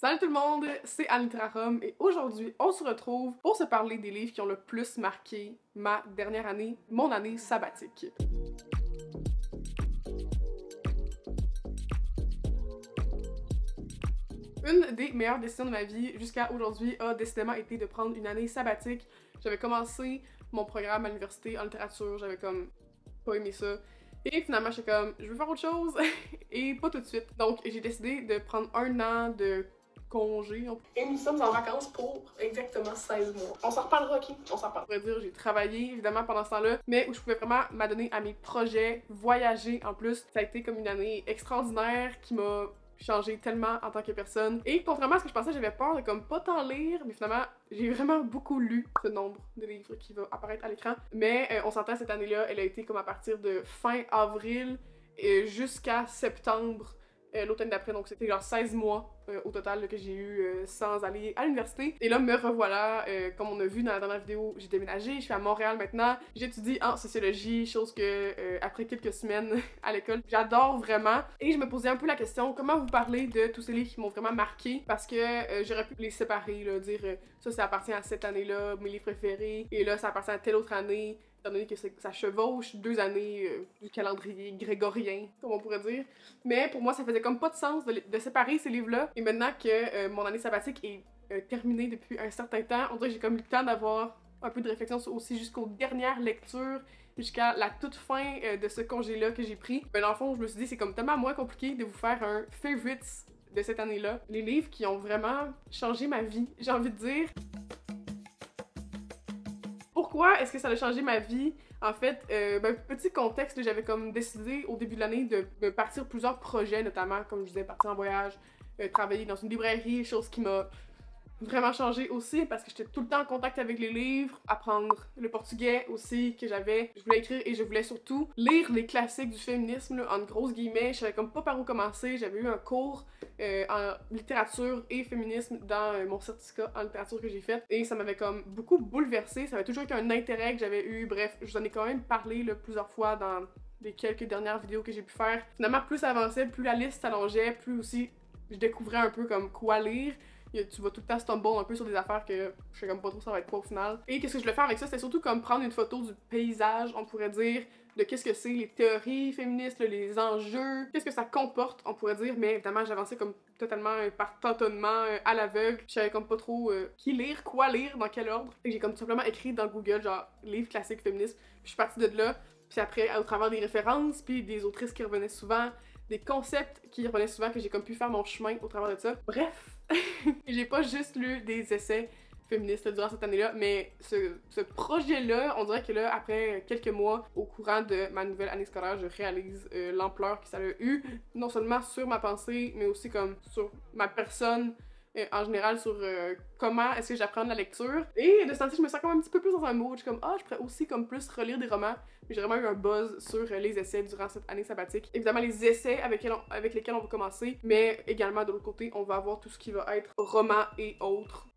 Salut tout le monde, c'est Anitra Rome et aujourd'hui on se retrouve pour se parler des livres qui ont le plus marqué ma dernière année, mon année sabbatique. Une des meilleures décisions de ma vie jusqu'à aujourd'hui a décidément été de prendre une année sabbatique. J'avais commencé mon programme à l'université en littérature, j'avais comme pas aimé ça. Et finalement, j'étais comme, je veux faire autre chose et pas tout de suite. Donc, j'ai décidé de prendre un an de congé. Et nous sommes en vacances pour exactement 16 mois. On s'en reparlera, ok? On s'en reparle. Je pourrais dire, j'ai travaillé évidemment pendant ce temps-là, mais où je pouvais vraiment m'adonner à mes projets, voyager en plus. Ça a été comme une année extraordinaire qui m'a changé tellement en tant que personne. Et contrairement à ce que je pensais, j'avais peur de comme pas tant lire, mais finalement, j'ai vraiment beaucoup lu ce nombre de livres qui va apparaître à l'écran. Mais on s'entend, cette année-là, elle a été comme à partir de fin avril jusqu'à septembre l'automne d'après, donc c'était genre 16 mois au total là, que j'ai eu sans aller à l'université. Et là, me revoilà, comme on a vu dans la dernière vidéo, j'ai déménagé, je suis à Montréal maintenant, j'étudie en sociologie, chose que après quelques semaines à l'école, j'adore vraiment. Et je me posais un peu la question, comment vous parler de tous ces livres qui m'ont vraiment marqué, parce que j'aurais pu les séparer, là, dire ça appartient à cette année-là, mes livres préférés, et là ça appartient à telle autre année, étant donné que ça chevauche 2 années du calendrier grégorien, comme on pourrait dire. Mais pour moi, ça faisait comme pas de sens de séparer ces livres-là. Et maintenant que mon année sabbatique est terminée depuis un certain temps, on dirait que j'ai comme eu le temps d'avoir un peu de réflexion aussi jusqu'aux dernières lectures, jusqu'à la toute fin de ce congé-là que j'ai pris. Ben dans le fond, je me suis dit, c'est comme tellement moins compliqué de vous faire un favorites de cette année-là. Les livres qui ont vraiment changé ma vie, j'ai envie de dire. Pourquoi est-ce que ça a changé ma vie? En fait, petit contexte, j'avais comme décidé au début de l'année de me partir plusieurs projets, notamment, comme je disais, partir en voyage, travailler dans une librairie, chose qui m'a vraiment changé aussi parce que j'étais tout le temps en contact avec les livres, apprendre le portugais aussi que je voulais écrire et je voulais surtout lire les classiques du féminisme, là, en grosses guillemets. Je savais comme pas par où commencer, j'avais eu un cours en littérature et féminisme dans mon certificat en littérature que j'ai fait et ça m'avait comme beaucoup bouleversée, ça avait toujours été un intérêt que j'avais eu, bref, je vous en ai quand même parlé là, plusieurs fois dans les quelques dernières vidéos que j'ai pu faire. Finalement, plus ça avançait, plus la liste s'allongeait, plus aussi je découvrais un peu comme quoi lire. Tu vas tout le temps stumble un peu sur des affaires que je sais comme pas trop ça va être quoi au final. Et qu'est-ce que je voulais faire avec ça? C'était surtout comme prendre une photo du paysage, on pourrait dire, de qu'est-ce que c'est, les théories féministes, les enjeux, qu'est-ce que ça comporte, on pourrait dire, mais évidemment j'avançais comme totalement par tâtonnement à l'aveugle. Je savais comme pas trop qui lire, quoi lire, dans quel ordre. Et j'ai comme tout simplement écrit dans Google genre livres classiques féministes. Puis je suis partie de là, puis après au travers des références, puis des autrices qui revenaient souvent, des concepts qui revenaient souvent, que j'ai comme pu faire mon chemin au travers de ça. Bref, j'ai pas juste lu des essais féministes durant cette année-là, mais ce projet-là, on dirait que là, après quelques mois, au courant de ma nouvelle année scolaire, je réalise l'ampleur que ça a eu, non seulement sur ma pensée, mais aussi comme sur ma personne, en général sur comment est-ce que j'apprends la lecture. Et de ce temps-ci, je me sens comme un petit peu plus dans un mood. Je suis comme, je pourrais aussi comme plus relire des romans. Mais j'ai vraiment eu un buzz sur les essais durant cette année sabbatique. Évidemment, les essais avec lesquels on va commencer, mais également de l'autre côté, on va avoir tout ce qui va être romans et autres.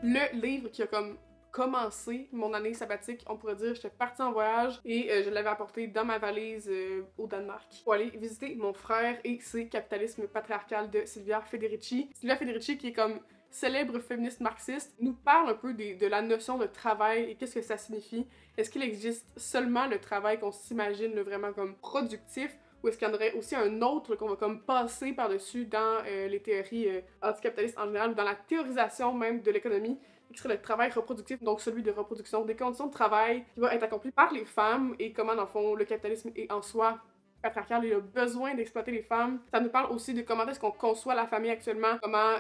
Le livre qui a comme commencé mon année sabbatique, on pourrait dire, j'étais partie en voyage et je l'avais apporté dans ma valise au Danemark pour aller visiter mon frère et c'est Capitalisme patriarcal de Silvia Federici. Silvia Federici qui est comme célèbre féministe marxiste, nous parle un peu de la notion de travail et qu'est-ce que ça signifie. Est-ce qu'il existe seulement le travail qu'on s'imagine vraiment comme productif ou est-ce qu'il y en aurait aussi un autre qu'on va comme passer par-dessus dans les théories anticapitalistes en général ou dans la théorisation même de l'économie, qui serait le travail reproductif, donc celui de reproduction, des conditions de travail qui va être accomplies par les femmes et comment dans le fond le capitalisme est en soi patriarcal et a besoin d'exploiter les femmes. Ça nous parle aussi de comment est-ce qu'on conçoit la famille actuellement, comment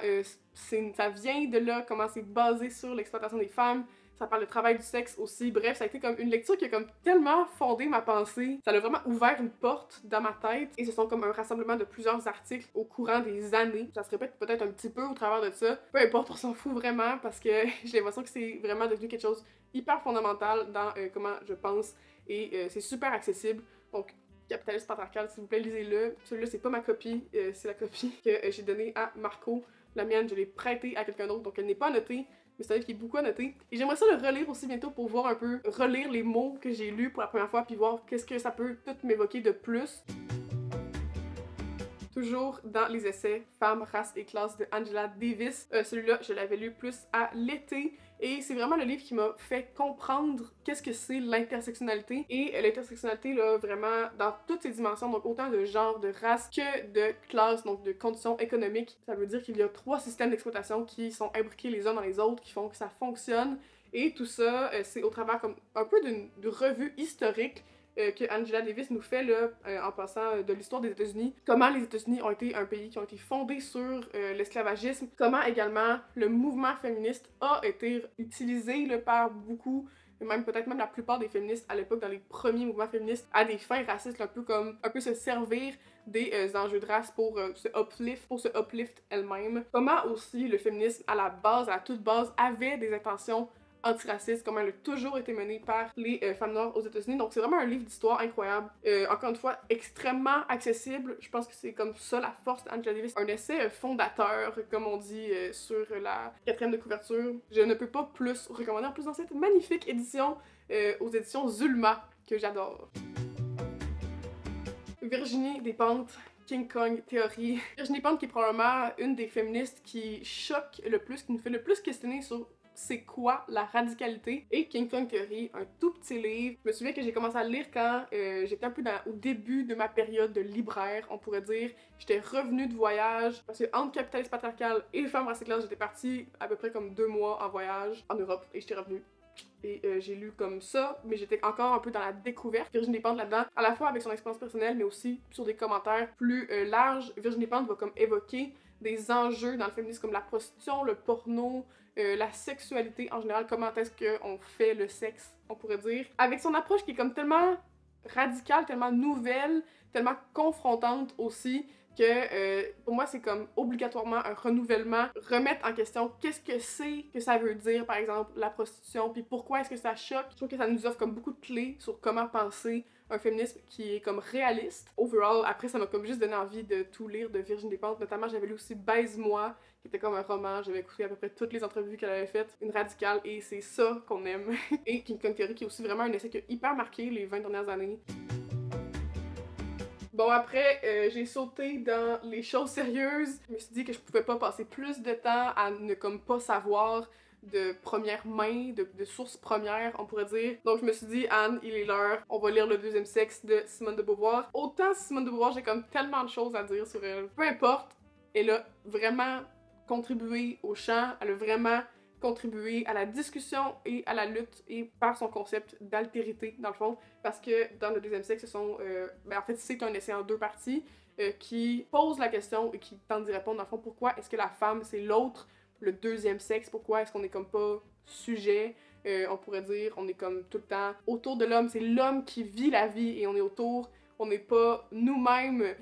ça vient de là, comment c'est basé sur l'exploitation des femmes. Ça parle de travail du sexe aussi. Bref, ça a été comme une lecture qui a comme tellement fondé ma pensée. Ça a vraiment ouvert une porte dans ma tête. Et ce sont comme un rassemblement de plusieurs articles au courant des années. Ça se répète peut-être un petit peu au travers de ça. Peu importe, on s'en fout vraiment parce que j'ai l'impression que c'est vraiment devenu quelque chose hyper fondamental dans comment je pense. Et c'est super accessible. Donc, Capitalisme patriarcal, s'il vous plaît, lisez-le. Celui-là, c'est pas ma copie, c'est la copie que j'ai donnée à Marco. La mienne, je l'ai prêtée à quelqu'un d'autre, donc elle n'est pas annotée. Mais c'est un livre qui est beaucoup annoté. Et j'aimerais ça le relire aussi bientôt pour voir un peu, relire les mots que j'ai lus pour la première fois, puis voir qu'est-ce que ça peut tout m'évoquer de plus. Toujours dans les essais Femmes, race et classe de Angela Davis. Celui-là, je l'avais lu plus à l'été. Et c'est vraiment le livre qui m'a fait comprendre qu'est-ce que c'est l'intersectionnalité. Et l'intersectionnalité, là, vraiment, dans toutes ses dimensions, donc autant de genre, de race que de classe, donc de conditions économiques. Ça veut dire qu'il y a 3 systèmes d'exploitation qui sont imbriqués les uns dans les autres, qui font que ça fonctionne. Et tout ça, c'est au travers comme un peu d'une revue historique que Angela Davis nous fait là, en passant de l'histoire des États-Unis. Comment les États-Unis ont été un pays qui ont été fondés sur l'esclavagisme. Comment également le mouvement féministe a été utilisé là, par beaucoup, même peut-être même la plupart des féministes à l'époque dans les premiers mouvements féministes à des fins racistes, là, un peu se servir des enjeux de race pour se uplift elle-même. Comment aussi le féminisme à la base, à la toute base, avait des intentions antiraciste, comment elle a toujours été menée par les femmes noires aux États-Unis. Donc c'est vraiment un livre d'histoire incroyable. Encore une fois, extrêmement accessible. Je pense que c'est comme ça la force d'Angela Davis. Un essai fondateur, comme on dit sur la 4e de couverture. Je ne peux pas plus recommander en plus dans cette magnifique édition aux éditions Zulma, que j'adore. Virginie Despentes, King Kong Theory. Virginie Despentes qui est probablement une des féministes qui choque le plus, qui nous fait le plus questionner sur c'est quoi la radicalité. Et King Kong Theory, un tout petit livre. Je me souviens que j'ai commencé à le lire quand j'étais un peu au début de ma période de libraire, on pourrait dire. J'étais revenue de voyage, parce que entre Capitalisme patriarcal et Femmes, race et classe, j'étais partie à peu près comme 2 mois en voyage en Europe, et j'étais revenue. Et j'ai lu comme ça, mais j'étais encore un peu dans la découverte. Virginie Despentes là-dedans, à la fois avec son expérience personnelle, mais aussi sur des commentaires plus larges. Virginie Despentes va comme évoquer des enjeux dans le féminisme comme la prostitution, le porno, la sexualité en général, comment est-ce qu'on fait le sexe, on pourrait dire. Avec son approche qui est comme tellement radicale, tellement nouvelle, tellement confrontante aussi, que pour moi c'est comme obligatoirement un renouvellement, remettre en question qu'est-ce que c'est que ça veut dire par exemple la prostitution, puis pourquoi est-ce que ça choque. Je trouve que ça nous offre comme beaucoup de clés sur comment penser un féminisme qui est comme réaliste. Overall, après ça m'a comme juste donné envie de tout lire de Virginie Despentes, notamment j'avais lu aussi Baise-moi, qui était comme un roman, j'avais écouté à peu près toutes les entrevues qu'elle avait faites, une radicale, et c'est ça qu'on aime. Et King Kong Theory qui est aussi vraiment un essai qui a hyper marqué les 20 dernières années. Bon, après, j'ai sauté dans les choses sérieuses. Je me suis dit que je pouvais pas passer plus de temps à ne comme pas savoir de première main, de source première, on pourrait dire. Donc je me suis dit, Anne, il est l'heure, on va lire Le deuxième sexe de Simone de Beauvoir. Autant Simone de Beauvoir, j'ai comme tellement de choses à dire sur elle. Peu importe, elle a vraiment contribué au chant, elle a vraiment contribué à la discussion et à la lutte, et par son concept d'altérité, dans le fond, parce que dans Le deuxième sexe, en fait, c'est un essai en 2 parties qui pose la question et qui tente d'y répondre, dans le fond, pourquoi est-ce que la femme, c'est l'autre, le deuxième sexe, pourquoi est-ce qu'on est comme pas sujet, on pourrait dire, on est comme tout le temps autour de l'homme, c'est l'homme qui vit la vie et on est autour, on n'est pas nous-mêmes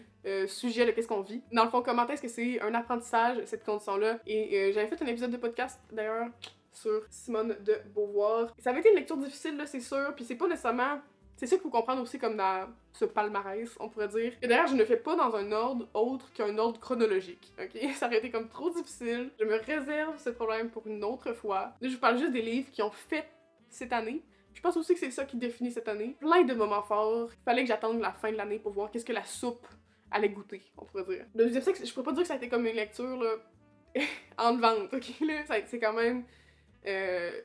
sujet de qu'est-ce qu'on vit. Dans le fond, comment est-ce que c'est un apprentissage, cette condition-là. Et j'avais fait un épisode de podcast, d'ailleurs, sur Simone de Beauvoir. Ça avait été une lecture difficile, là, c'est sûr, puis c'est pas nécessairement... C'est ça qu'il faut comprendre aussi comme dans ce palmarès, on pourrait dire. Et d'ailleurs, je ne fais pas dans un ordre autre qu'un ordre chronologique, ok? Ça aurait été comme trop difficile. Je me réserve ce problème pour une autre fois. Là, je vous parle juste des livres qui ont fait cette année. Je pense aussi que c'est ça qui définit cette année. Plein de moments forts. Il fallait que j'attende la fin de l'année pour voir qu'est-ce que la soupe allait goûter, on pourrait dire. Le deuxième sexe, je pourrais pas dire que ça a été comme une lecture, là, en vente, ok? Là, c'est quand même...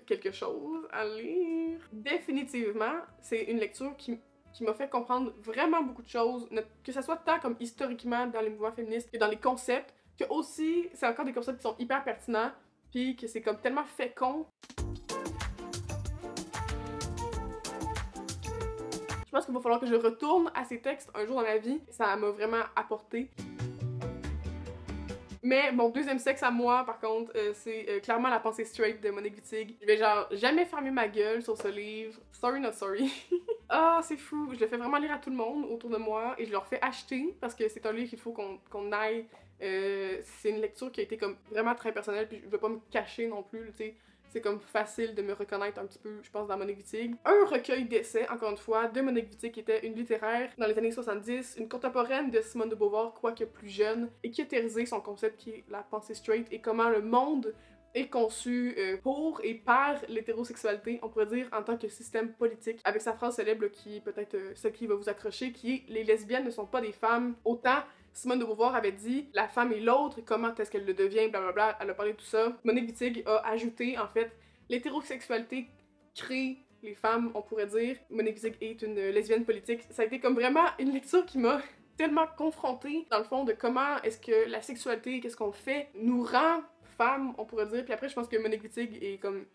quelque chose à lire. Définitivement, c'est une lecture qui m'a fait comprendre vraiment beaucoup de choses, que ça soit tant comme historiquement dans les mouvements féministes que dans les concepts, que aussi, c'est encore des concepts qui sont hyper pertinents, puis que c'est comme tellement fécond. Je pense qu'il va falloir que je retourne à ces textes un jour dans ma vie. Ça m'a vraiment apporté. Mais mon deuxième sexe à moi, par contre, c'est clairement La pensée straight de Monique Wittig. Je vais genre jamais fermer ma gueule sur ce livre. Sorry not sorry. Ah, c'est fou. Je le fais vraiment lire à tout le monde autour de moi et je leur fais acheter parce que c'est un livre qu'il faut qu'on aille. C'est une lecture qui a été comme vraiment très personnelle, puis je veux pas me cacher non plus, tu sais. c'est comme facile de me reconnaître un petit peu, je pense, dans Monique Wittig. Un recueil d'essais, encore une fois, de Monique Wittig, qui était une littéraire dans les années 70, une contemporaine de Simone de Beauvoir, quoique plus jeune, et qui a théorisé son concept qui est la pensée straight et comment le monde est conçu pour et par l'hétérosexualité, on pourrait dire, en tant que système politique, avec sa phrase célèbre qui est peut-être celle qui va vous accrocher, qui est « Les lesbiennes ne sont pas des femmes ». Autant Simone de Beauvoir avait dit « La femme est l'autre, comment est-ce qu'elle le devient, blablabla », elle a parlé de tout ça. Monique Wittig a ajouté, en fait, l'hétérosexualité crée les femmes, on pourrait dire. Monique Wittig est une lesbienne politique. Ça a été comme vraiment une lecture qui m'a tellement confrontée, dans le fond, de comment est-ce que la sexualité, qu'est-ce qu'on fait, nous rend femmes, on pourrait dire. Puis après, je pense que Monique Wittig est comme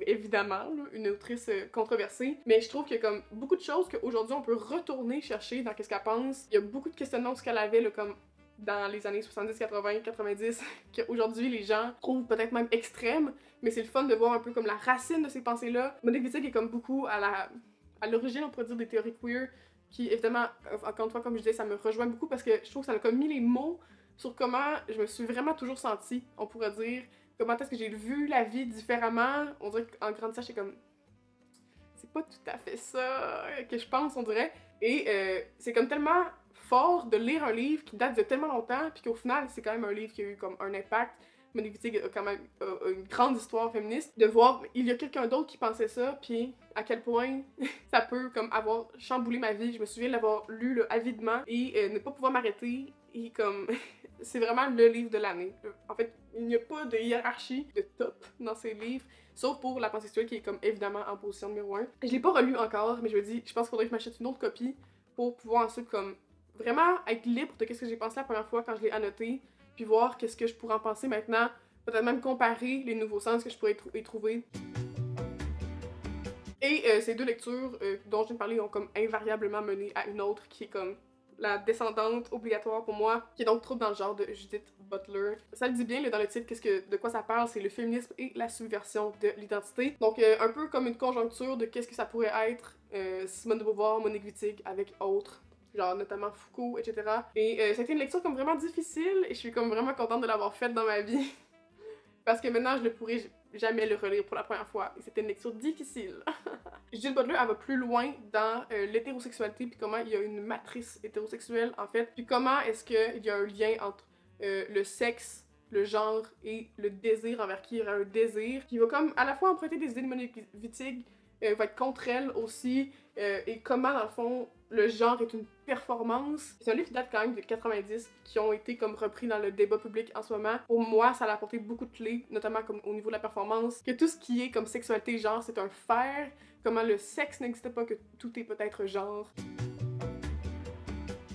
évidemment là, une autrice controversée, mais je trouve qu'il y a comme beaucoup de choses qu'aujourd'hui on peut retourner chercher dans qu'est-ce qu'elle pense. Il y a beaucoup de questionnements de ce qu'elle avait là, comme dans les années 70, 80, 90, qu'aujourd'hui les gens trouvent peut-être même extrêmes, mais c'est le fun de voir un peu comme la racine de ces pensées-là. Monique Wittig est comme beaucoup à l'origine, on pourrait dire, des théories queer, qui évidemment, encore une fois, comme je disais, ça me rejoint beaucoup parce que je trouve que ça a comme mis les mots sur comment je me suis vraiment toujours sentie, on pourrait dire, comment est-ce que j'ai vu la vie différemment. On dirait qu'en grandissant, j'étais comme... C'est pas tout à fait ça que je pense, on dirait. Et c'est comme tellement fort de lire un livre qui date de tellement longtemps, puis qu'au final, c'est quand même un livre qui a eu comme un impact. Monique Wittig a quand même une grande histoire féministe. De voir, il y a quelqu'un d'autre qui pensait ça, puis à quel point ça peut comme avoir chamboulé ma vie. Je me souviens de l'avoir lu là, avidement et ne pas pouvoir m'arrêter. Et comme... c'est vraiment le livre de l'année. En fait, il n'y a pas de hiérarchie de top dans ces livres, sauf pour La pensée sexuelle qui est comme évidemment en position numéro 1. Je l'ai pas relu encore, mais je me dis, je pense qu'il faudrait que je m'achète une autre copie pour pouvoir ensuite comme vraiment être libre de qu'est-ce que j'ai pensé la première fois quand je l'ai annoté, puis voir qu'est-ce que je pourrais en penser maintenant, peut-être même comparer les nouveaux sens que je pourrais y trouver. Et ces deux lectures dont je viens de parler ont comme invariablement mené à une autre qui est comme la descendante obligatoire pour moi, qui est donc Trouble dans le genre de Judith Butler. Ça le dit bien là, dans le titre, de quoi ça parle, c'est le féminisme et la subversion de l'identité. Donc un peu comme une conjoncture de qu'est-ce que ça pourrait être Simone de Beauvoir, Monique Wittig avec autres, genre notamment Foucault, etc. Et ça a été une lecture comme vraiment difficile et je suis comme vraiment contente de l'avoir faite dans ma vie. Parce que maintenant, je ne pourrais jamais le relire pour la première fois. Et c'était une lecture difficile. Judith Butler, elle va plus loin dans l'hétérosexualité, puis comment il y a une matrice hétérosexuelle, en fait. Puis comment est-ce qu'il y a un lien entre le sexe, le genre et le désir envers qui il y aurait un désir, qui va comme à la fois emprunter des idées de Monique Wittig, va être contre elle aussi, et comment, dans le fond, le genre est une performance. C'est un livre qui date quand même de 90, qui ont été comme repris dans le débat public en ce moment. Pour moi, ça a apporté beaucoup de clés, notamment comme au niveau de la performance, que tout ce qui est comme sexualité, genre, c'est un faire, comment le sexe n'existe pas, que tout est peut-être genre.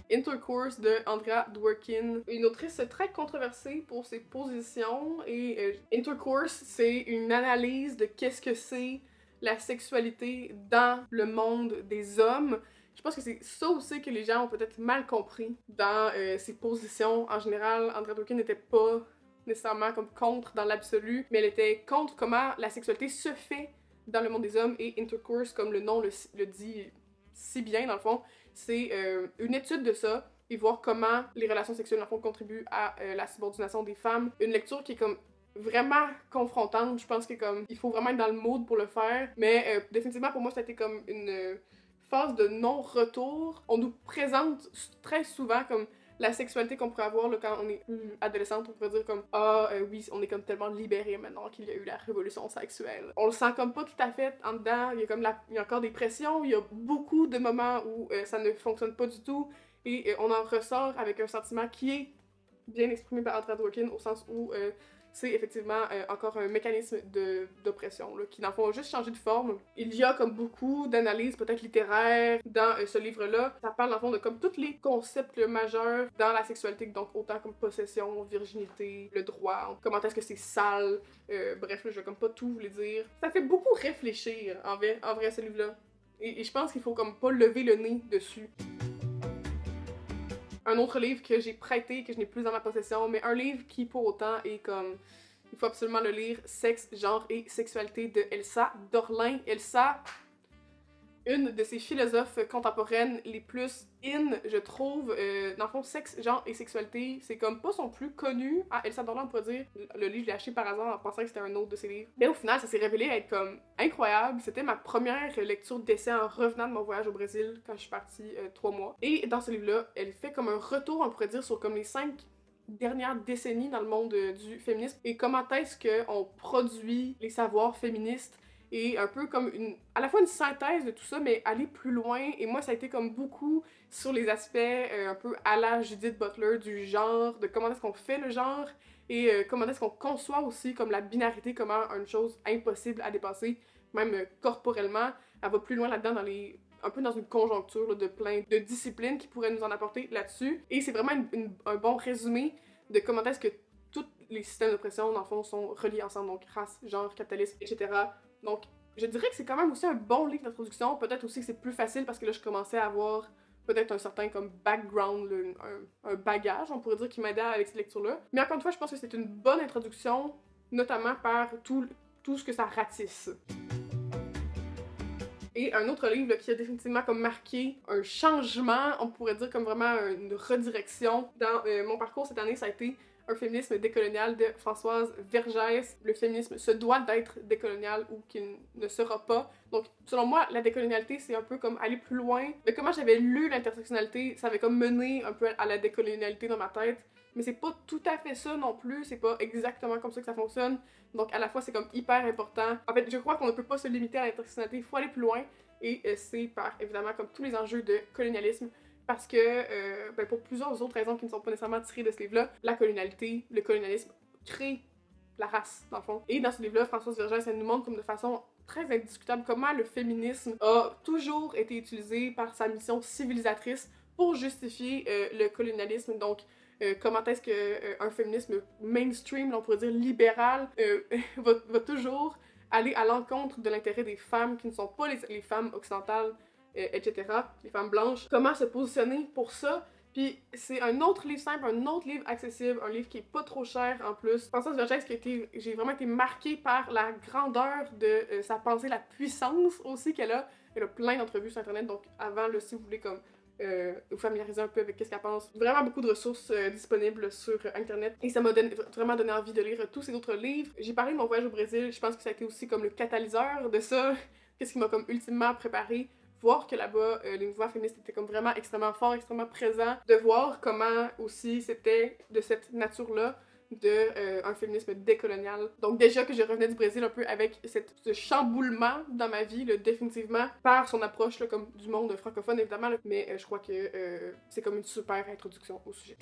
Intercourse de Andrea Dworkin, une autrice très controversée pour ses positions, et Intercourse, c'est une analyse de qu'est-ce que c'est la sexualité dans le monde des hommes. Je pense que c'est ça aussi que les gens ont peut-être mal compris dans ses positions. En général, Andrea Dworkin n'était pas nécessairement comme contre dans l'absolu, mais elle était contre comment la sexualité se fait dans le monde des hommes, et Intercourse, comme le nom le dit si bien dans le fond, c'est une étude de ça et voir comment les relations sexuelles dans le fond contribuent à la subordination des femmes. Une lecture qui est comme vraiment confrontante. Je pense que comme il faut vraiment être dans le mood pour le faire, mais définitivement pour moi ça a été comme une phase de non-retour. On nous présente très souvent comme la sexualité qu'on pourrait avoir là, quand on est adolescente, on pourrait dire comme oui, on est comme tellement libéré maintenant qu'il y a eu la révolution sexuelle. On le sent comme pas tout à fait en dedans, il y a comme il y a encore des pressions, il y a beaucoup de moments où ça ne fonctionne pas du tout, et on en ressort avec un sentiment qui est bien exprimé par Andrea Dworkin, au sens où c'est effectivement encore un mécanisme d'oppression, qui dans le fond a juste changé de forme. Il y a comme beaucoup d'analyses peut-être littéraires dans ce livre-là. Ça parle dans le fond de comme tous les concepts majeurs dans la sexualité, donc autant comme possession, virginité, le droit, comment est-ce que c'est sale, bref, je vais comme pas tout vous les dire. Ça fait beaucoup réfléchir en vrai ce livre-là. Et je pense qu'il faut comme pas lever le nez dessus. Un autre livre que j'ai prêté, que je n'ai plus dans ma possession, mais un livre qui, pour autant, est comme... Il faut absolument le lire, Sexe, genre et sexualité de Elsa Dorlin. Elsa, une de ces philosophes contemporaines les plus in, je trouve. Dans le fond, sexe, genre et sexualité, c'est comme pas son plus connu. Ah, Elsa Dorland, on pourrait dire. Le livre, je l'ai acheté par hasard en pensant que c'était un autre de ses livres. Mais au final, ça s'est révélé être comme incroyable. C'était ma première lecture d'essai en revenant de mon voyage au Brésil quand je suis partie 3 mois. Et dans ce livre-là, elle fait comme un retour, on pourrait dire, sur comme les 5 dernières décennies dans le monde du féminisme et comment est-ce qu'on produit les savoirs féministes et un peu comme à la fois une synthèse de tout ça, mais aller plus loin. Et moi, ça a été comme beaucoup sur les aspects un peu à la Judith Butler du genre, de comment est-ce qu'on fait le genre et comment est-ce qu'on conçoit aussi comme la binarité, comment une chose impossible à dépasser, même corporellement. Elle va plus loin là-dedans un peu dans une conjoncture là, de plein de disciplines qui pourraient nous en apporter là-dessus. Et c'est vraiment un bon résumé de comment est-ce que tous les systèmes d'oppression, dans le fond, sont reliés ensemble. Donc, race, genre, capitalisme, etc. Donc, je dirais que c'est quand même aussi un bon livre d'introduction. Peut-être aussi que c'est plus facile parce que là, je commençais à avoir peut-être un certain comme background, un bagage, on pourrait dire, qui m'aidait avec cette lecture-là. Mais encore une fois, je pense que c'est une bonne introduction, notamment par tout ce que ça ratisse. Et un autre livre là, qui a définitivement comme marqué un changement, on pourrait dire comme vraiment une redirection dans mon parcours cette année, ça a été Un féminisme décolonial de Françoise Vergès. Le féminisme se doit d'être décolonial ou qu'il ne sera pas. Donc, selon moi, la décolonialité, c'est un peu comme aller plus loin. Mais comment j'avais lu l'intersectionnalité, ça avait comme mené un peu à la décolonialité dans ma tête. Mais c'est pas tout à fait ça non plus, c'est pas exactement comme ça que ça fonctionne. Donc à la fois c'est comme hyper important. En fait, je crois qu'on ne peut pas se limiter à l'intersectionnalité, il faut aller plus loin. Et c'est par, évidemment, comme tous les enjeux de colonialisme, parce que, pour plusieurs autres raisons qui ne sont pas nécessairement tirées de ce livre-là, la colonialité, le colonialisme crée la race, dans le fond. Et dans ce livre-là, Françoise Vergès, elle nous montre comme de façon très indiscutable comment le féminisme a toujours été utilisé par sa mission civilisatrice pour justifier le colonialisme. Donc, comment est-ce qu'un féminisme mainstream, on pourrait dire libéral, va toujours aller à l'encontre de l'intérêt des femmes qui ne sont pas les femmes occidentales, etc., les femmes blanches. Comment se positionner pour ça? Puis c'est un autre livre simple, un autre livre accessible, un livre qui est pas trop cher en plus. Françoise Vergès, j'ai vraiment été marquée par la grandeur de sa pensée, la puissance aussi qu'elle a. Elle a plein d'entrevues sur Internet, donc avant, là, si vous voulez comme vous familiariser un peu avec qu'est-ce qu'elle pense. Vraiment beaucoup de ressources disponibles sur Internet. Et ça m'a vraiment donné envie de lire tous ces autres livres. J'ai parlé de mon voyage au Brésil, je pense que ça a été aussi comme le catalyseur de ça. Qu'est-ce qui m'a comme ultimement préparé. Voir que là-bas, les mouvements féministes étaient comme vraiment extrêmement forts, extrêmement présents. De voir comment aussi c'était de cette nature-là un féminisme décolonial. Donc déjà que je revenais du Brésil un peu avec ce chamboulement dans ma vie, là, définitivement, par son approche là, comme du monde francophone évidemment, là, mais je crois que c'est comme une super introduction au sujet.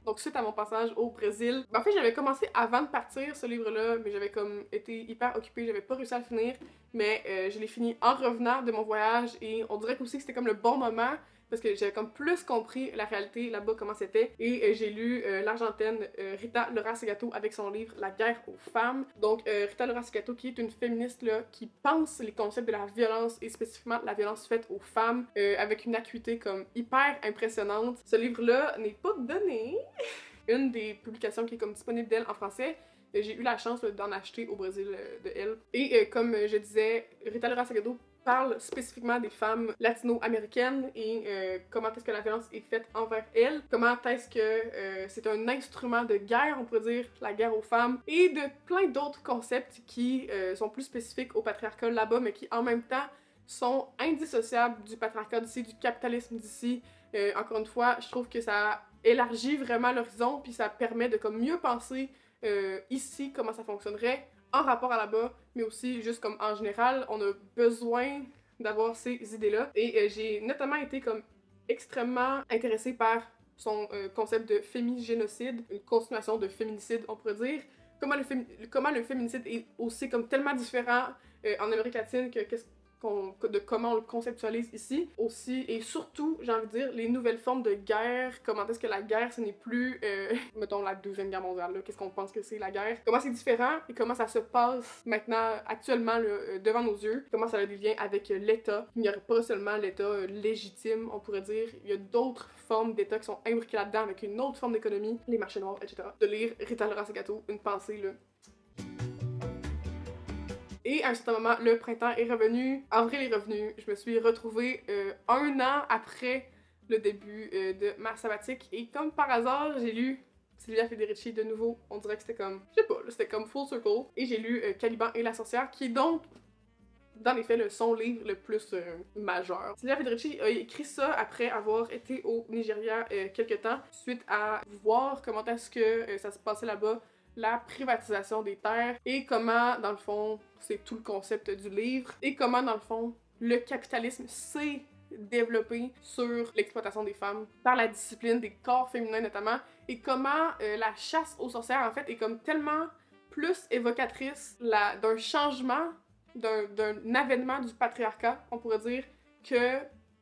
Donc suite à mon passage au Brésil, en fait j'avais commencé avant de partir ce livre-là, mais j'avais comme été hyper occupée, j'avais pas réussi à le finir, mais je l'ai fini en revenant de mon voyage et on dirait aussi que c'était comme le bon moment parce que j'avais comme plus compris la réalité là-bas, comment c'était, et j'ai lu l'Argentine Rita Laura Segato avec son livre La guerre aux femmes. Donc Rita Laura Segato qui est une féministe là, qui pense les concepts de la violence et spécifiquement la violence faite aux femmes avec une acuité comme hyper impressionnante. Ce livre-là n'est pas donné. Une des publications qui est comme disponible d'elle en français, j'ai eu la chance d'en acheter au Brésil de elle. Et comme je disais, Rita Laura Segato parle spécifiquement des femmes latino-américaines et comment est-ce que la violence est faite envers elles, comment est-ce que c'est un instrument de guerre, on pourrait dire, la guerre aux femmes, et de plein d'autres concepts qui sont plus spécifiques au patriarcat là-bas, mais qui en même temps sont indissociables du patriarcat d'ici, du capitalisme d'ici. Encore une fois, je trouve que ça élargit vraiment l'horizon, puis ça permet de comme mieux penser ici comment ça fonctionnerait en rapport à là-bas, mais aussi juste comme en général, on a besoin d'avoir ces idées-là. Et j'ai notamment été comme extrêmement intéressée par son concept de fémigénocide, une continuation de féminicide, on pourrait dire. Comment le féminicide est aussi comme tellement différent en Amérique latine que de comment on le conceptualise ici. Aussi, et surtout, j'ai envie de dire, les nouvelles formes de guerre, comment est-ce que la guerre, ce n'est plus, mettons, la Deuxième Guerre mondiale, là, qu'est-ce qu'on pense que c'est la guerre, comment c'est différent et comment ça se passe maintenant, actuellement, là, devant nos yeux, comment ça a des liens avec l'État. Il n'y aurait pas seulement l'État légitime, on pourrait dire, il y a d'autres formes d'État qui sont imbriquées là-dedans avec une autre forme d'économie, les marchés noirs, etc. De lire Rita Laura Segato, une pensée, là, Et à un certain moment, le printemps est revenu, avril est revenu, je me suis retrouvée 1 an après le début de ma sabbatique, et comme par hasard, j'ai lu Silvia Federici de nouveau. On dirait que c'était comme, je sais pas, c'était comme full circle, et j'ai lu Caliban et la sorcière, qui est donc dans les faits, son livre le plus majeur. Silvia Federici a écrit ça après avoir été au Nigeria quelque temps, suite à voir comment est-ce que ça se passait là-bas, la privatisation des terres, et comment, dans le fond, c'est tout le concept du livre, et comment, dans le fond, le capitalisme s'est développé sur l'exploitation des femmes par la discipline des corps féminins notamment, et comment la chasse aux sorcières, en fait, est comme tellement plus évocatrice d'un changement, d'un avènement du patriarcat, on pourrait dire, que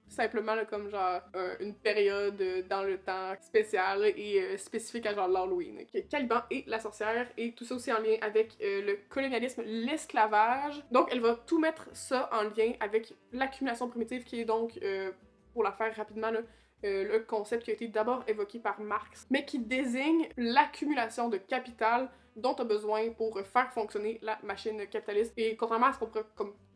simplement là, comme genre une période dans le temps spéciale et spécifique à genre l'Halloween. Okay. Caliban et la sorcière, et tout ça aussi en lien avec le colonialisme, l'esclavage. Donc elle va tout mettre ça en lien avec l'accumulation primitive, qui est donc, pour la faire rapidement, là, le concept qui a été d'abord évoqué par Marx, mais qui désigne l'accumulation de capital dont on a besoin pour faire fonctionner la machine capitaliste. Et contrairement à ce qu'on pourrait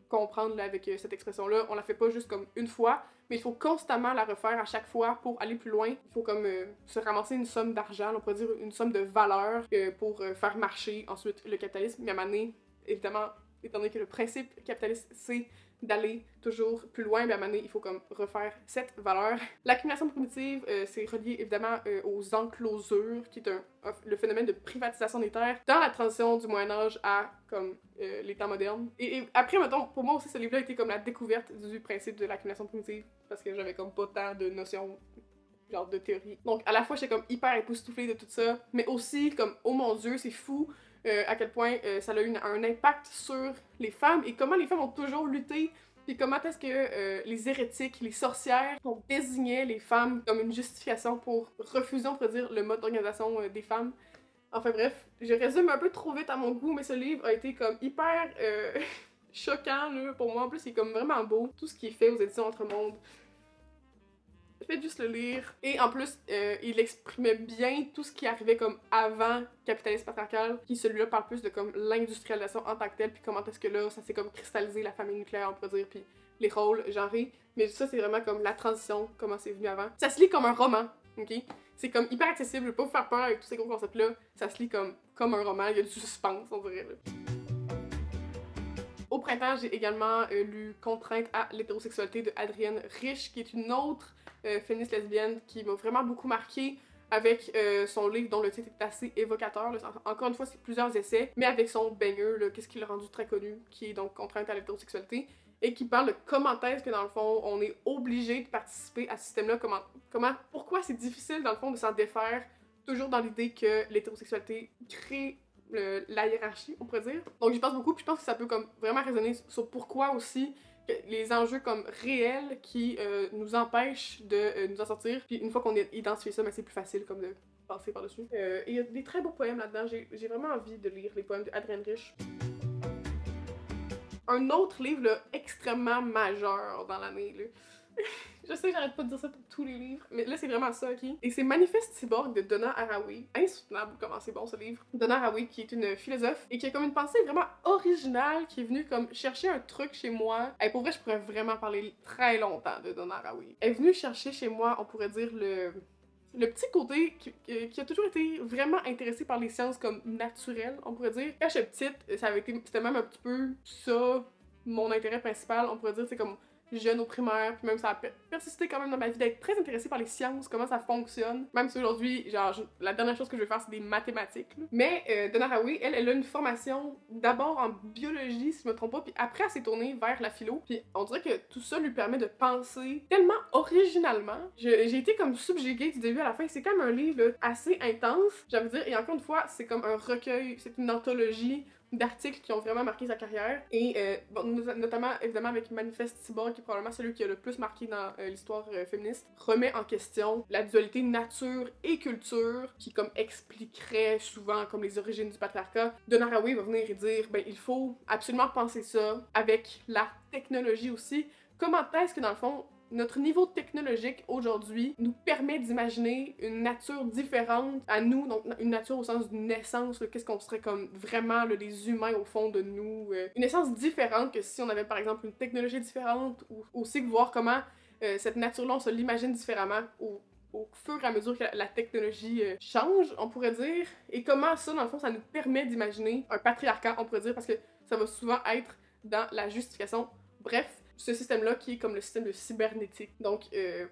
comprendre là, avec cette expression-là, on la fait pas juste comme une fois, mais il faut constamment la refaire à chaque fois pour aller plus loin. Il faut comme se ramasser une somme d'argent, on pourrait dire une somme de valeur pour faire marcher ensuite le capitalisme. Mais à un moment donné, évidemment, étant donné que le principe capitaliste, c'est d'aller toujours plus loin, mais à un moment donné, il faut comme refaire cette valeur. L'accumulation primitive, c'est relié évidemment aux enclosures, qui est le phénomène de privatisation des terres dans la transition du Moyen-Âge à comme les temps modernes. Et après, mettons, pour moi aussi, ce livre-là a été comme la découverte du principe de l'accumulation primitive, parce que j'avais comme pas tant de notions genre de théorie. Donc à la fois, j'étais comme hyper époustouflée de tout ça, mais aussi comme, oh mon Dieu, c'est fou à quel point ça a eu un impact sur les femmes, et comment les femmes ont toujours lutté, puis comment est-ce que les hérétiques, les sorcières, on désignait les femmes comme une justification pour refuser, on pourrait dire, le mode d'organisation des femmes. Enfin bref, je résume un peu trop vite à mon goût, mais ce livre a été comme hyper choquant là, pour moi. En plus, il est comme vraiment beau, tout ce qui est fait aux éditions Entremonde. Faites juste le lire. Et en plus, il exprimait bien tout ce qui arrivait comme avant capitalisme patriarcal, qui celui-là parle plus de comme l'industrialisation en tant que telle, puis comment est-ce que là, ça s'est comme cristallisé la famille nucléaire, on pourrait dire, puis les rôles genrés. Mais ça, c'est vraiment comme la transition, comment c'est venu avant. Ça se lit comme un roman, ok? C'est comme hyper accessible, je vais pas vous faire peur avec tous ces gros concepts-là. Ça se lit comme un roman, il y a du suspense, on dirait, là. Au printemps, j'ai également lu Contrainte à l'hétérosexualité de Adrienne Rich, qui est une autre féministe lesbienne qui m'a vraiment beaucoup marquée avec son livre dont le titre est assez évocateur. Là. Encore une fois, c'est plusieurs essais, mais avec son banger, qu'est-ce qui l'a rendu très connu, qui est donc Contrainte à l'hétérosexualité, et qui parle de comment est-ce que dans le fond, on est obligé de participer à ce système-là, pourquoi c'est difficile dans le fond de s'en défaire, toujours dans l'idée que l'hétérosexualité crée la hiérarchie, on pourrait dire. Donc j'y pense beaucoup, puis je pense que ça peut comme vraiment résonner sur pourquoi aussi les enjeux comme réels qui nous empêchent de nous en sortir. Puis une fois qu'on a identifié ça, ben, c'est plus facile comme de passer par-dessus. Et il y a des très beaux poèmes là-dedans. J'ai vraiment envie de lire les poèmes d'Adrienne Rich. Un autre livre là, extrêmement majeur dans l'année, là. Je sais, j'arrête pas de dire ça pour tous les livres, mais là, c'est vraiment ça, ok? Et c'est Manifeste Cyborg de Donna Haraway. Insoutenable comment c'est bon, ce livre. Donna Haraway, qui est une philosophe, et qui a comme une pensée vraiment originale, qui est venue comme chercher un truc chez moi. Et pour vrai, je pourrais vraiment parler très longtemps de Donna Haraway. Elle est venue chercher chez moi, on pourrait dire, le petit côté qui a toujours été vraiment intéressé par les sciences comme naturelles, on pourrait dire. Quand j'étais petite, c'était même un petit peu ça, mon intérêt principal, on pourrait dire, c'est comme jeune au primaire, puis même ça a persisté quand même dans ma vie d'être très intéressée par les sciences, comment ça fonctionne. Même si aujourd'hui, genre, la dernière chose que je veux faire, c'est des mathématiques. Là. Mais Donna Haraway, elle a une formation d'abord en biologie, si je me trompe pas, puis après, elle s'est tournée vers la philo. Puis on dirait que tout ça lui permet de penser tellement originalement. J'ai été comme subjuguée du début à la fin. C'est quand même un livre là, assez intense, j'allais dire, et encore une fois, c'est comme un recueil, c'est une anthologie d'articles qui ont vraiment marqué sa carrière, et bon, notamment évidemment avec Manifeste Cyborg, qui est probablement celui qui a le plus marqué dans l'histoire féministe, remet en question la dualité nature et culture, qui comme expliquerait souvent comme les origines du patriarcat. Donna Haraway va venir et dire, ben il faut absolument penser ça avec la technologie aussi. Comment est-ce que dans le fond notre niveau technologique aujourd'hui nous permet d'imaginer une nature différente à nous, donc une nature au sens d'une essence, qu'est-ce qu'on serait comme vraiment là, les humains au fond de nous, une essence différente que si on avait par exemple une technologie différente, ou aussi que voir comment cette nature-là on se l'imagine différemment au fur et à mesure que la technologie change, on pourrait dire, et comment ça, dans le fond, ça nous permet d'imaginer un patriarcat, on pourrait dire, parce que ça va souvent être dans la justification. Bref, ce système-là qui est comme le système de cybernétique. Donc,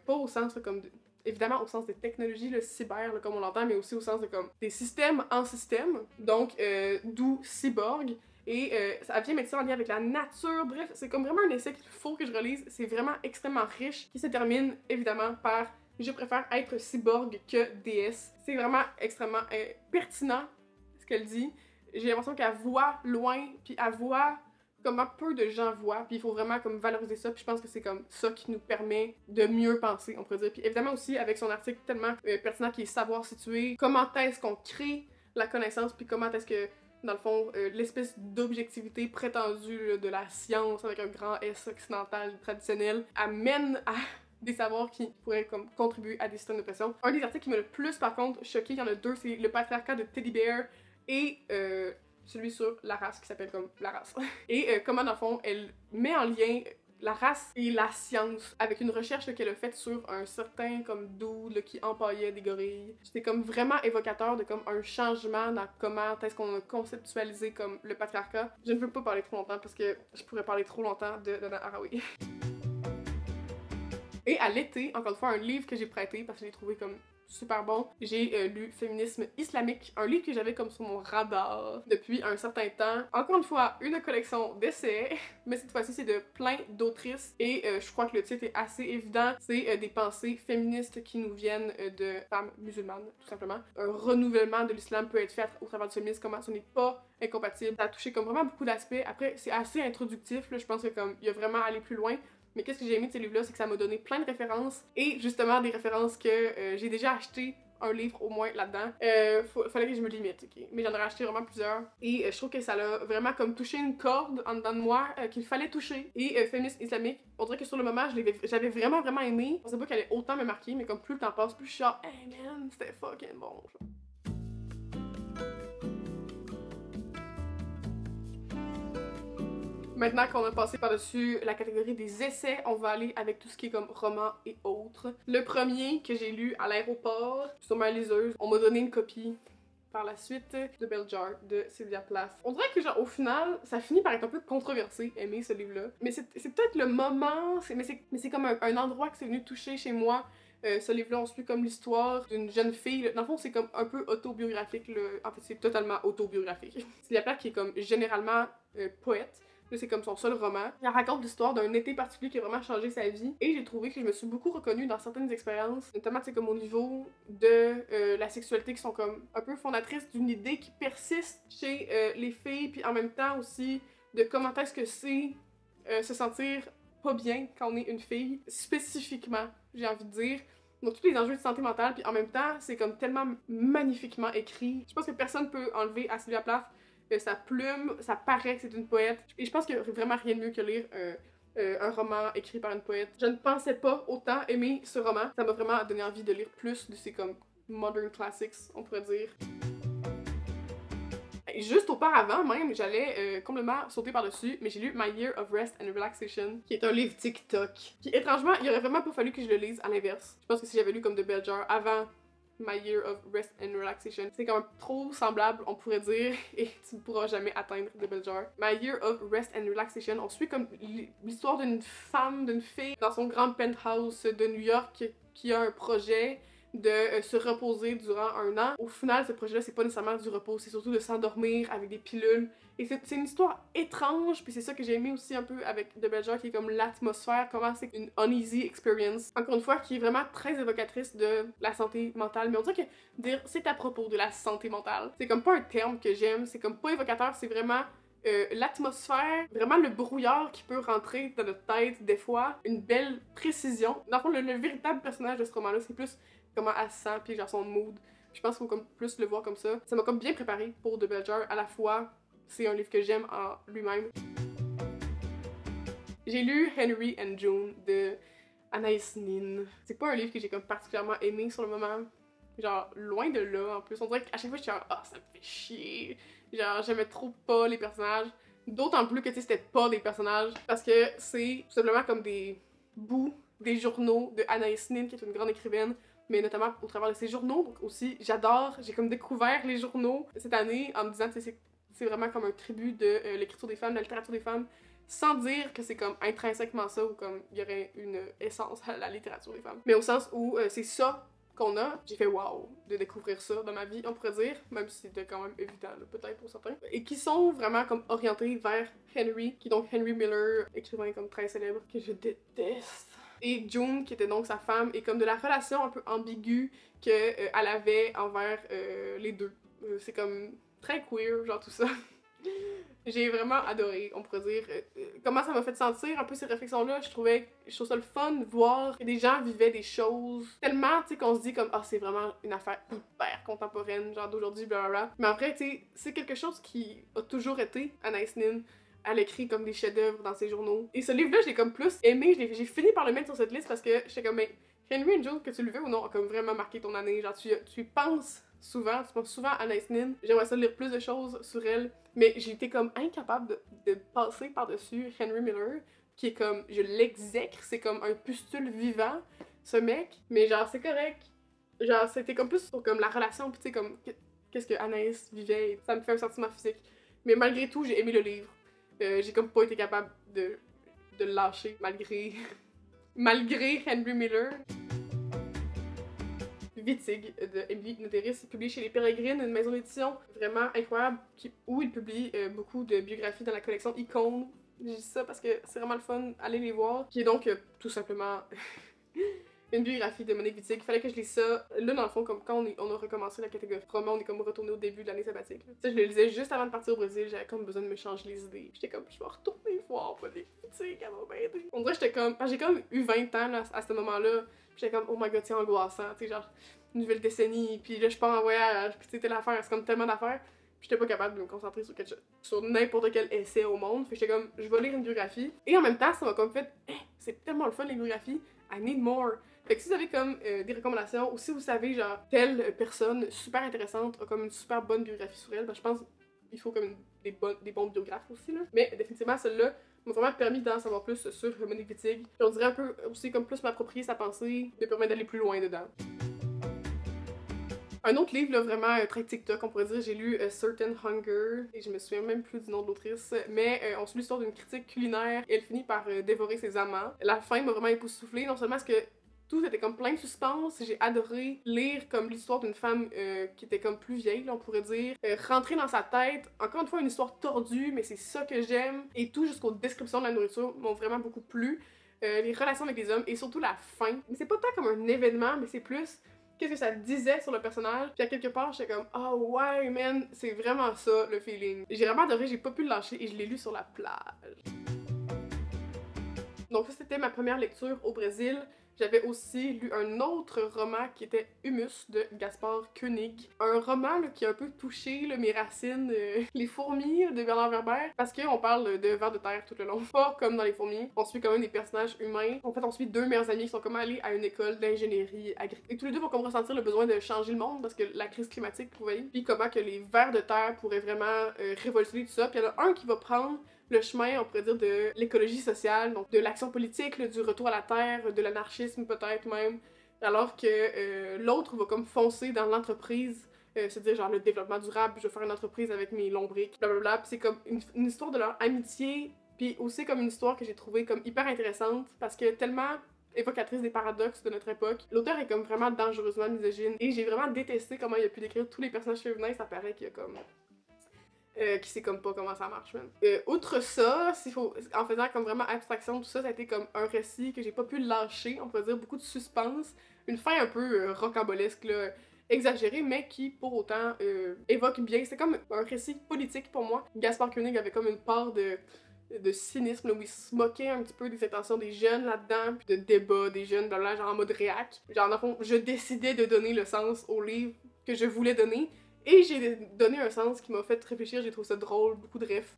pas au sens là, comme évidemment au sens des technologies, le cyber, là, comme on l'entend, mais aussi au sens de comme des systèmes en système, donc d'où cyborg. Et ça vient mettre ça en lien avec la nature. Bref, c'est comme vraiment un essai qu'il faut que je relise. C'est vraiment extrêmement riche, qui se termine évidemment par « Je préfère être cyborg que déesse ». C'est vraiment extrêmement pertinent, ce qu'elle dit. J'ai l'impression qu'elle voit loin, puis elle voit comment peu de gens voient, puis il faut vraiment comme valoriser ça, puis je pense que c'est comme ça qui nous permet de mieux penser, on pourrait dire. Puis évidemment aussi, avec son article tellement pertinent qui est savoir situer, comment est-ce qu'on crée la connaissance, puis comment est-ce que dans le fond, l'espèce d'objectivité prétendue là, de la science avec un grand S occidental traditionnel amène à des savoirs qui pourraient comme contribuer à des systèmes d'oppression. Un des articles qui m'a le plus par contre choqué, il y en a deux, c'est le patriarcat de Teddy Bear et celui sur la race qui s'appelle comme la race. Et comment dans le fond elle met en lien la race et la science avec une recherche qu'elle a faite sur un certain comme dude qui empaillait des gorilles. C'était comme vraiment évocateur de comme un changement dans comment est-ce qu'on a conceptualisé comme le patriarcat. Je ne veux pas parler trop longtemps parce que je pourrais parler trop longtemps de Donna Haraway. Et à l'été, encore une fois, un livre que j'ai prêté parce que je l'ai trouvé comme super bon. J'ai lu Féminisme islamique, un livre que j'avais comme sur mon radar depuis un certain temps. Encore une fois, une collection d'essais, mais cette fois-ci c'est de plein d'autrices et je crois que le titre est assez évident. C'est des pensées féministes qui nous viennent de femmes musulmanes, tout simplement. Un renouvellement de l'islam peut être fait au travers du féminisme, comment ce n'est pas incompatible. Ça a touché comme vraiment beaucoup d'aspects. Après, c'est assez introductif, là, je pense que comme il y a vraiment à aller plus loin. Mais qu'est-ce que j'ai aimé de ces livres-là, c'est que ça m'a donné plein de références, et justement des références que j'ai déjà acheté un livre au moins là-dedans. Fallait que je me limite, ok? Mais j'en ai acheté vraiment plusieurs, et je trouve que ça l'a vraiment comme touché une corde en dedans de moi qu'il fallait toucher. Et Féministe islamique, on dirait que sur le moment, j'avais vraiment aimé. Je pensais pas qu'elle allait autant me marquer, mais comme plus le temps passe, plus je suis genre « Hey man, c'était fucking bon! » Maintenant qu'on a passé par-dessus la catégorie des essais, on va aller avec tout ce qui est comme roman et autres. Le premier que j'ai lu à l'aéroport, sur ma liseuse, on m'a donné une copie par la suite de Bell Jar de Sylvia Plath. On dirait que genre au final, ça finit par être un peu controversé, aimer ce livre-là. Mais c'est peut-être le moment, mais c'est comme un endroit que c'est venu toucher chez moi. Ce livre-là, on suit comme l'histoire d'une jeune fille. Dans le fond, c'est comme un peu autobiographique. En fait, c'est totalement autobiographique. Sylvia Plath qui est comme généralement poète. Là, c'est comme son seul roman. Elle raconte l'histoire d'un été particulier qui a vraiment changé sa vie. Et j'ai trouvé que je me suis beaucoup reconnue dans certaines expériences, notamment, c'est comme au niveau de la sexualité, qui sont comme un peu fondatrices d'une idée qui persiste chez les filles, puis en même temps aussi de comment est-ce que c'est se sentir pas bien quand on est une fille, spécifiquement, j'ai envie de dire. Donc tous les enjeux de santé mentale, puis en même temps, c'est comme tellement magnifiquement écrit. Je pense que personne peut enlever à Sylvia Plath sa plume, ça paraît que c'est une poète. Et je pense qu'il n'y a vraiment rien de mieux que lire un roman écrit par une poète. Je ne pensais pas autant aimer ce roman. Ça m'a vraiment donné envie de lire plus de ces comme modern classics, on pourrait dire. Et juste auparavant même, j'allais complètement sauter par-dessus, mais j'ai lu My Year of Rest and Relaxation, qui est un livre TikTok. Qui étrangement, il aurait vraiment pas fallu que je le lise à l'inverse. Je pense que si j'avais lu comme de Bell Jar avant My Year of Rest and Relaxation, c'est quand même trop semblable, on pourrait dire, et tu ne pourras jamais atteindre de Bell Jar. My Year of Rest and Relaxation, on suit comme l'histoire d'une femme, d'une fille, dans son grand penthouse de New York, qui a un projet de se reposer durant un an. Au final, ce projet-là, c'est pas nécessairement du repos, c'est surtout de s'endormir avec des pilules. Et c'est une histoire étrange, puis c'est ça que j'ai aimé aussi un peu avec The Bell Jar, qui est comme l'atmosphère, comment c'est une uneasy experience. Encore une fois, qui est vraiment très évocatrice de la santé mentale, mais on dirait que dire c'est à propos de la santé mentale, c'est comme pas un terme que j'aime, c'est comme pas évocateur, c'est vraiment l'atmosphère, vraiment le brouillard qui peut rentrer dans notre tête des fois, une belle précision. Dans le fond, le véritable personnage de ce roman-là, c'est plus comment elle se sent, puis genre son mood. Je pense qu'il faut comme plus le voir comme ça. Ça m'a comme bien préparé pour The Bell Jar, à la fois c'est un livre que j'aime en lui-même. J'ai lu Henry and June de Anaïs Nin. C'est pas un livre que j'ai comme particulièrement aimé sur le moment. Genre, loin de là, en plus. On dirait qu'à chaque fois, j'étais genre, ah, ça me fait chier. Genre, j'aimais trop pas les personnages. D'autant plus que, tu sais, c'était pas des personnages. Parce que c'est tout simplement comme des bouts des journaux de Anaïs Nin, qui est une grande écrivaine, mais notamment au travers de ses journaux. Donc aussi, j'adore, j'ai comme découvert les journaux cette année en me disant, tu sais, c'est vraiment comme un tribut de l'écriture des femmes, de la littérature des femmes, sans dire que c'est comme intrinsèquement ça ou comme il y aurait une essence à la littérature des femmes. Mais au sens où c'est ça qu'on a, j'ai fait wow de découvrir ça dans ma vie, on pourrait dire, même si c'était quand même évident, peut-être pour certains, et qui sont vraiment comme orientés vers Henry, qui est donc Henry Miller, écrivain comme très célèbre, que je déteste. Et June, qui était donc sa femme, et comme de la relation un peu ambiguë qu'elle avait envers les deux. C'est comme très queer, genre tout ça. J'ai vraiment adoré, on pourrait dire, comment ça m'a fait sentir un peu ces réflexions-là. Je trouve ça le fun de voir que des gens vivaient des choses tellement, tu sais, qu'on se dit comme, ah, c'est vraiment une affaire hyper contemporaine, genre d'aujourd'hui, blablabla. Mais en vrai, tu sais, c'est quelque chose qui a toujours été Anaïs Nin. Elle écrit comme des chefs-d'œuvre dans ses journaux. Et ce livre-là, j'ai comme plus aimé, j'ai fini par le mettre sur cette liste parce que j'étais comme, mais Henry and June, que tu le veux ou non, a comme vraiment marqué ton année. Genre, tu penses souvent à Anaïs Nin. J'aimerais ça lire plus de choses sur elle. Mais j'ai été comme incapable de passer par-dessus Henry Miller, qui est comme, je l'exècre, c'est comme un pustule vivant, ce mec. Mais genre, c'est correct. Genre, c'était comme plus sur comme la relation, pis tu sais, comme, qu'est-ce que Anaïs vivait, et ça me fait un sentiment physique. Mais malgré tout, j'ai aimé le livre. J'ai comme pas été capable de le lâcher, malgré Henry Miller. Wittig de Emily Noteris, publié chez Les Pérégrines, une maison d'édition vraiment incroyable, où il publie beaucoup de biographies dans la collection Icône. J'ai dit ça parce que c'est vraiment le fun, allez les voir. Qui est donc tout simplement une biographie de Monique Wittig. Il fallait que je lise ça. Là, dans le fond, comme quand on a recommencé la catégorie roman, on est comme retourné au début de l'année sabbatique. Tu sais, je le lisais juste avant de partir au Brésil, j'avais comme besoin de me changer les idées. J'étais comme, je vais retourner voir Monique Wittig, elle va m'aider. On dirait que j'étais comme, j'ai comme eu 20 ans là, à ce moment-là. J'étais comme, oh my god, c'est angoissant, tu sais, genre, une nouvelle décennie, puis là, je pars en voyage, puis c'était l'affaire, c'est comme tellement d'affaires. Puis j'étais pas capable de me concentrer sur n'importe quel essai au monde. Fait que j'étais comme, je vais lire une biographie. Et en même temps, ça m'a comme fait, c'est tellement le fun les biographies, I need more. Fait que si vous avez comme des recommandations, ou si vous savez, genre, telle personne super intéressante a comme une super bonne biographie sur elle, ben je pense qu'il faut comme des bons biographes aussi, là. Mais définitivement, celle-là m'a vraiment permis d'en savoir plus sur Monique Wittig. Puis on dirait un peu aussi comme plus m'approprier sa pensée, me permet d'aller plus loin dedans. Un autre livre, là, vraiment très TikTok, on pourrait dire, j'ai lu A Certain Hunger, et je me souviens même plus du nom de l'autrice, mais on suit l'histoire d'une critique culinaire, et elle finit par dévorer ses amants. La fin m'a vraiment époustouflée, non seulement parce que tout était comme plein de suspense, j'ai adoré lire comme l'histoire d'une femme qui était comme plus vieille, là, on pourrait dire, rentrer dans sa tête, encore une fois une histoire tordue, mais c'est ça que j'aime, et tout jusqu'aux descriptions de la nourriture m'ont vraiment beaucoup plu, les relations avec les hommes, et surtout la fin. Mais c'est pas tant comme un événement, mais c'est plus qu'est-ce que ça disait sur le personnage, puis à quelque part j'étais comme oh ouais man, c'est vraiment ça le feeling. J'ai vraiment adoré, j'ai pas pu le lâcher et je l'ai lu sur la plage. Donc ça c'était ma première lecture au Brésil. J'avais aussi lu un autre roman qui était Humus de Gaspard Koenig. Un roman là, qui a un peu touché là, mes racines, les fourmis de Bernard Werber, parce qu'on parle de vers de terre tout le long. Pas comme dans les fourmis, on suit quand même des personnages humains. En fait, on suit deux meilleurs amis qui sont comme allés à une école d'ingénierie agricole. Et tous les deux vont comme ressentir le besoin de changer le monde parce que la crise climatique, vous voyez. Puis comment que les vers de terre pourraient vraiment révolutionner tout ça. Puis il y en a un qui va prendre le chemin, on pourrait dire, de l'écologie sociale, donc de l'action politique, là, du retour à la terre, de l'anarchisme peut-être même, alors que l'autre va comme foncer dans l'entreprise, c'est-à-dire genre le développement durable, je vais faire une entreprise avec mes lombriques, blablabla, puis c'est comme une histoire de leur amitié, puis aussi comme une histoire que j'ai trouvée comme hyper intéressante, parce que tellement évocatrice des paradoxes de notre époque. L'auteur est comme vraiment dangereusement misogyne, et j'ai vraiment détesté comment il a pu décrire tous les personnages féminins, ça paraît qu'il y a comme qui sait comme pas comment ça marche même. Outre ça, en faisant comme vraiment abstraction de tout ça, ça a été comme un récit que j'ai pas pu lâcher, on pourrait dire beaucoup de suspense, une fin un peu rocambolesque là, exagérée, mais qui pour autant évoque bien. C'est comme un récit politique pour moi. Gaspard Koenig avait comme une part de cynisme, là, où il se moquait un petit peu des intentions des jeunes là-dedans, puis de débat des jeunes, blablabla, genre en mode réac. Genre, dans le fond, je décidais de donner le sens au livre que je voulais donner, et j'ai donné un sens qui m'a fait réfléchir, j'ai trouvé ça drôle, beaucoup de refs.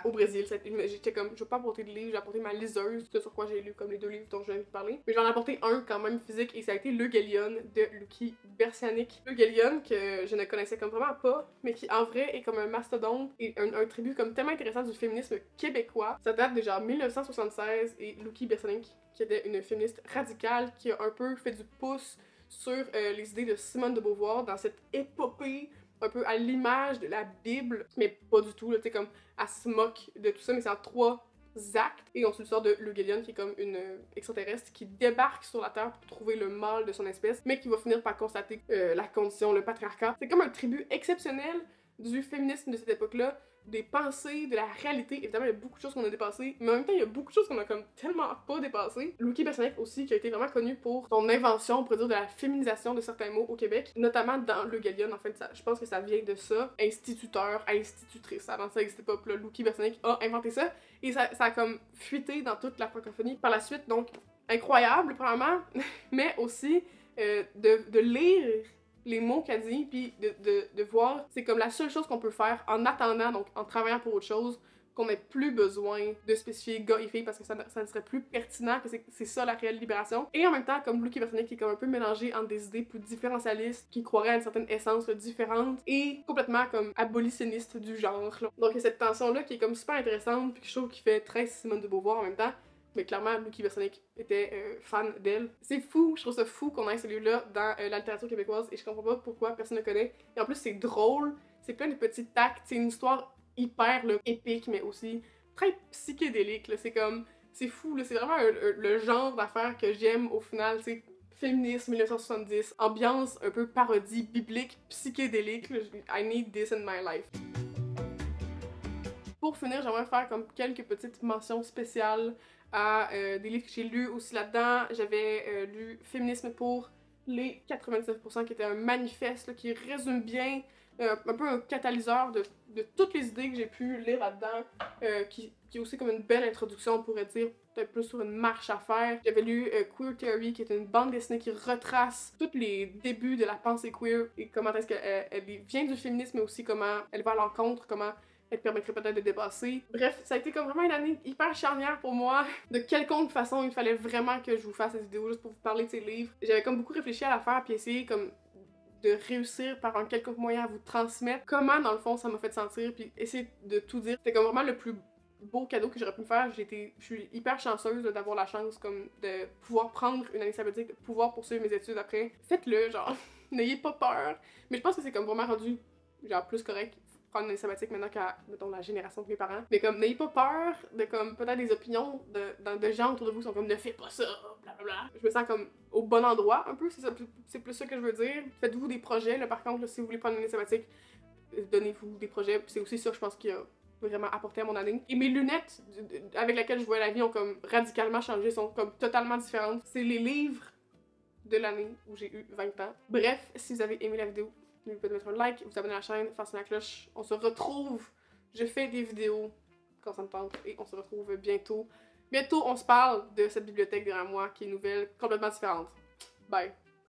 au Brésil. J'étais comme, je vais pas apporter de livre, j'ai apporté ma liseuse, ce sur quoi j'ai lu comme les 2 livres dont je viens de parler. Mais j'en ai apporté un quand même physique et ça a été Le Guélion de Lucky Bersianic. Le Guélion que je ne connaissais comme vraiment pas, mais qui en vrai est comme un mastodonte et un tribut comme tellement intéressant du féminisme québécois. Ça date de genre 1976 et Lucky Bersianic, qui était une féministe radicale qui a un peu fait du pouce sur les idées de Simone de Beauvoir dans cette épopée un peu à l'image de la Bible, mais pas du tout, là, tu sais, comme, elle se moque de tout ça, mais c'est en 3 actes, et on suit l'histoire de Le Guélion, qui est comme une extraterrestre qui débarque sur la Terre pour trouver le mâle de son espèce, mais qui va finir par constater la condition, le patriarcat. C'est comme un tribut exceptionnel du féminisme de cette époque-là, des pensées, de la réalité. Évidemment, il y a beaucoup de choses qu'on a dépassées, mais en même temps, il y a beaucoup de choses qu'on a comme tellement pas dépassées. Lucky Bersianic aussi, qui a été vraiment connu pour son invention, on pourrait dire, de la féminisation de certains mots au Québec, notamment dans Le Guélion. En fait, je pense que ça vient de ça. Instituteur, institutrice. Avant ça n'existait pas. Puis là, Lucky Bersianic a inventé ça, et ça a comme fuité dans toute la francophonie par la suite. Donc, incroyable, probablement, mais aussi de lire les mots qu'elle dit, puis de voir, c'est comme la seule chose qu'on peut faire en attendant, donc en travaillant pour autre chose, qu'on n'ait plus besoin de spécifier gars et filles parce que ça ne serait plus pertinent, que c'est ça la réelle libération. Et en même temps, comme Lucky Bersianic qui est comme un peu mélangé entre des idées plus différentialistes, qui croiraient à une certaine essence là, différente, et complètement comme abolitionniste du genre. Là. Donc il y a cette tension-là qui est comme super intéressante, puis que je trouve qui fait très Simone de Beauvoir en même temps. Mais clairement, Lucky Bersianic était fan d'elle. C'est fou, je trouve ça fou qu'on ait ce livre-là dans la littérature québécoise et je comprends pas pourquoi personne ne le connaît. Et en plus, c'est drôle, c'est plein de petits tacts, c'est une histoire hyper là, épique, mais aussi très psychédélique. C'est comme, c'est fou, c'est vraiment le genre d'affaires que j'aime au final, c'est féminisme 1970, ambiance un peu parodie biblique, psychédélique. Là, I need this in my life. Pour finir, j'aimerais faire comme quelques petites mentions spéciales à des livres que j'ai lus aussi là-dedans. J'avais lu Féminisme pour les 99%, qui était un manifeste là, qui résume bien, un peu un catalyseur de toutes les idées que j'ai pu lire là-dedans, qui est aussi comme une belle introduction, on pourrait dire, peut-être plus sur une marche à faire. J'avais lu Queer Theory, qui est une bande dessinée qui retrace tous les débuts de la pensée queer et comment est-ce qu'elle vient du féminisme, mais aussi comment elle va à l'encontre, comment elle permettrait peut-être de dépasser. Bref, ça a été comme vraiment une année hyper charnière pour moi. De quelconque façon, il fallait vraiment que je vous fasse cette vidéo juste pour vous parler de ces livres. J'avais comme beaucoup réfléchi à l'affaire puis essayé comme de réussir par un quelconque moyen à vous transmettre comment dans le fond ça m'a fait sentir puis essayer de tout dire. C'était comme vraiment le plus beau cadeau que j'aurais pu me faire. Je suis hyper chanceuse d'avoir la chance comme de pouvoir prendre une année sabbatique, de pouvoir poursuivre mes études après. Faites-le, genre, n'ayez pas peur. Mais je pense que c'est comme vraiment rendu genre plus correct prendre une année sabbatique maintenant qu'à, mettons, la génération de mes parents. Mais comme, n'ayez pas peur de, comme, peut-être des opinions de gens autour de vous qui sont comme, ne fais pas ça, blablabla. Je me sens comme au bon endroit, un peu, c'est plus ça que je veux dire. Faites-vous des projets, là, par contre, là, si vous voulez prendre une année sabbatique, donnez-vous des projets. C'est aussi ça, je pense, qui a vraiment apporté à mon année. Et mes lunettes avec lesquelles je vois la vie ont comme radicalement changé, sont comme totalement différentes. C'est les livres de l'année où j'ai eu 20 ans. Bref, si vous avez aimé la vidéo, n'oubliez pas de mettre un like, vous abonner à la chaîne, faire sonner la cloche. On se retrouve, je fais des vidéos quand ça me tente et on se retrouve bientôt. Bientôt, on se parle de cette bibliothèque derrière moi qui est nouvelle, complètement différente. Bye!